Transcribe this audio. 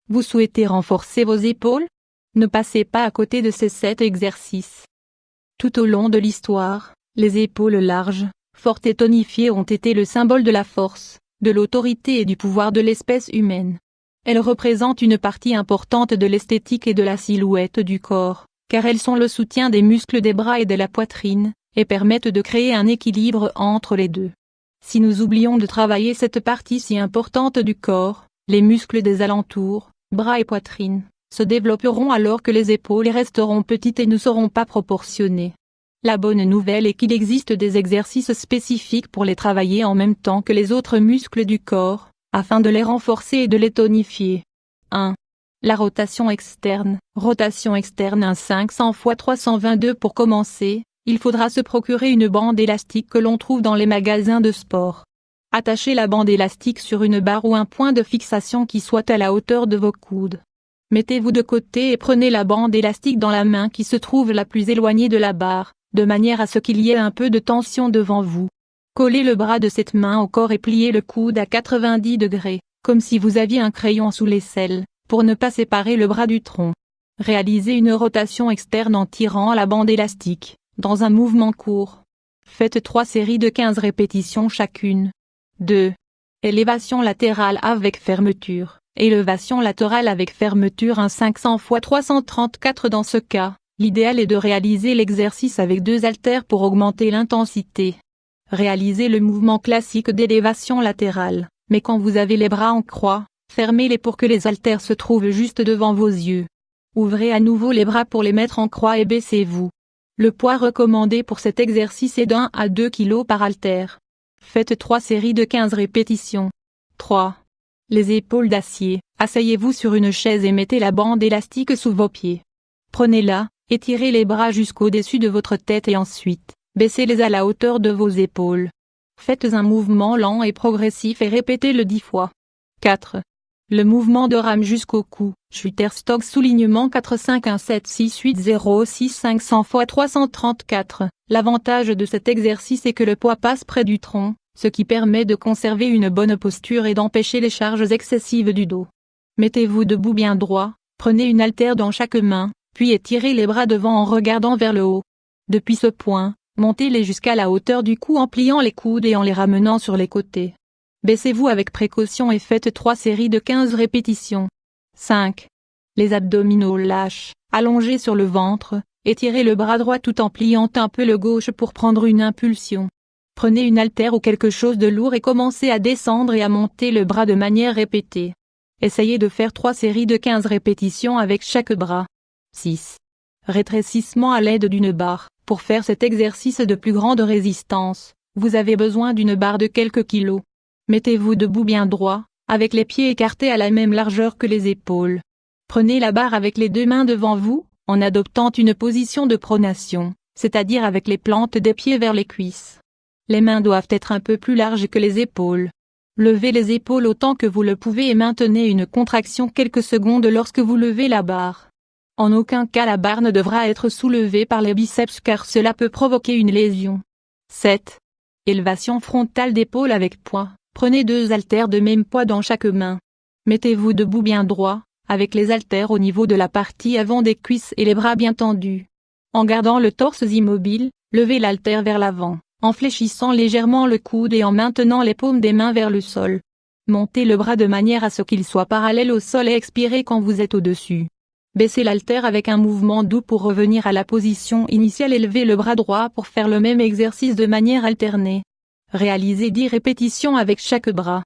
Vous souhaitez renforcer vos épaules? Ne passez pas à côté de ces 7 exercices. Tout au long de l'histoire, les épaules larges, fortes et tonifiées ont été le symbole de la force, de l'autorité et du pouvoir de l'espèce humaine. Elles représentent une partie importante de l'esthétique et de la silhouette du corps, car elles sont le soutien des muscles des bras et de la poitrine, et permettent de créer un équilibre entre les deux. Si nous oublions de travailler cette partie si importante du corps, les muscles des alentours, bras et poitrine, se développeront alors que les épaules resteront petites et ne seront pas proportionnées. La bonne nouvelle est qu'il existe des exercices spécifiques pour les travailler en même temps que les autres muscles du corps, afin de les renforcer et de les tonifier. 1. La rotation externe. Rotation externe 1 500 x 322 Pour commencer, il faudra se procurer une bande élastique que l'on trouve dans les magasins de sport. Attachez la bande élastique sur une barre ou un point de fixation qui soit à la hauteur de vos coudes. Mettez-vous de côté et prenez la bande élastique dans la main qui se trouve la plus éloignée de la barre, de manière à ce qu'il y ait un peu de tension devant vous. Collez le bras de cette main au corps et pliez le coude à 90 degrés, comme si vous aviez un crayon sous l'aisselle, pour ne pas séparer le bras du tronc. Réalisez une rotation externe en tirant la bande élastique, dans un mouvement court. Faites 3 séries de 15 répétitions chacune. 2. Élévation latérale avec fermeture. Élévation latérale avec fermeture 1 500 x 334 Dans ce cas, l'idéal est de réaliser l'exercice avec 2 haltères pour augmenter l'intensité. Réalisez le mouvement classique d'élévation latérale, mais quand vous avez les bras en croix, fermez-les pour que les haltères se trouvent juste devant vos yeux. Ouvrez à nouveau les bras pour les mettre en croix et baissez-vous. Le poids recommandé pour cet exercice est d'1 à 2 kg par haltère. Faites 3 séries de 15 répétitions. 3. Les épaules d'acier. Asseyez-vous sur une chaise et mettez la bande élastique sous vos pieds. Prenez-la, étirez les bras jusqu'au-dessus de votre tête et ensuite, baissez-les à la hauteur de vos épaules. Faites un mouvement lent et progressif et répétez-le 10 fois. 4. Le mouvement de rame jusqu'au cou. Schulterstock soulignement 45176806500 x 334. L'avantage de cet exercice est que le poids passe près du tronc, ce qui permet de conserver une bonne posture et d'empêcher les charges excessives du dos. Mettez-vous debout bien droit, prenez une haltère dans chaque main, puis étirez les bras devant en regardant vers le haut. Depuis ce point, montez-les jusqu'à la hauteur du cou en pliant les coudes et en les ramenant sur les côtés. Baissez-vous avec précaution et faites 3 séries de 15 répétitions. 5. Les abdominaux lâches, allongés sur le ventre, étirez le bras droit tout en pliant un peu le gauche pour prendre une impulsion. Prenez une haltère ou quelque chose de lourd et commencez à descendre et à monter le bras de manière répétée. Essayez de faire 3 séries de 15 répétitions avec chaque bras. 6. Rétrécissement à l'aide d'une barre. Pour faire cet exercice de plus grande résistance, vous avez besoin d'une barre de quelques kilos. Mettez-vous debout bien droit, avec les pieds écartés à la même largeur que les épaules. Prenez la barre avec les 2 mains devant vous, en adoptant une position de pronation, c'est-à-dire avec les plantes des pieds vers les cuisses. Les mains doivent être un peu plus larges que les épaules. Levez les épaules autant que vous le pouvez et maintenez une contraction quelques secondes lorsque vous levez la barre. En aucun cas la barre ne devra être soulevée par les biceps car cela peut provoquer une lésion. 7. Élévation frontale d'épaule avec poids. Prenez 2 haltères de même poids dans chaque main. Mettez-vous debout bien droit, avec les haltères au niveau de la partie avant des cuisses et les bras bien tendus. En gardant le torse immobile, levez l'haltère vers l'avant, en fléchissant légèrement le coude et en maintenant les paumes des mains vers le sol. Montez le bras de manière à ce qu'il soit parallèle au sol et expirez quand vous êtes au-dessus. Baissez l'haltère avec un mouvement doux pour revenir à la position initiale et levez le bras droit pour faire le même exercice de manière alternée. Réalisez 10 répétitions avec chaque bras.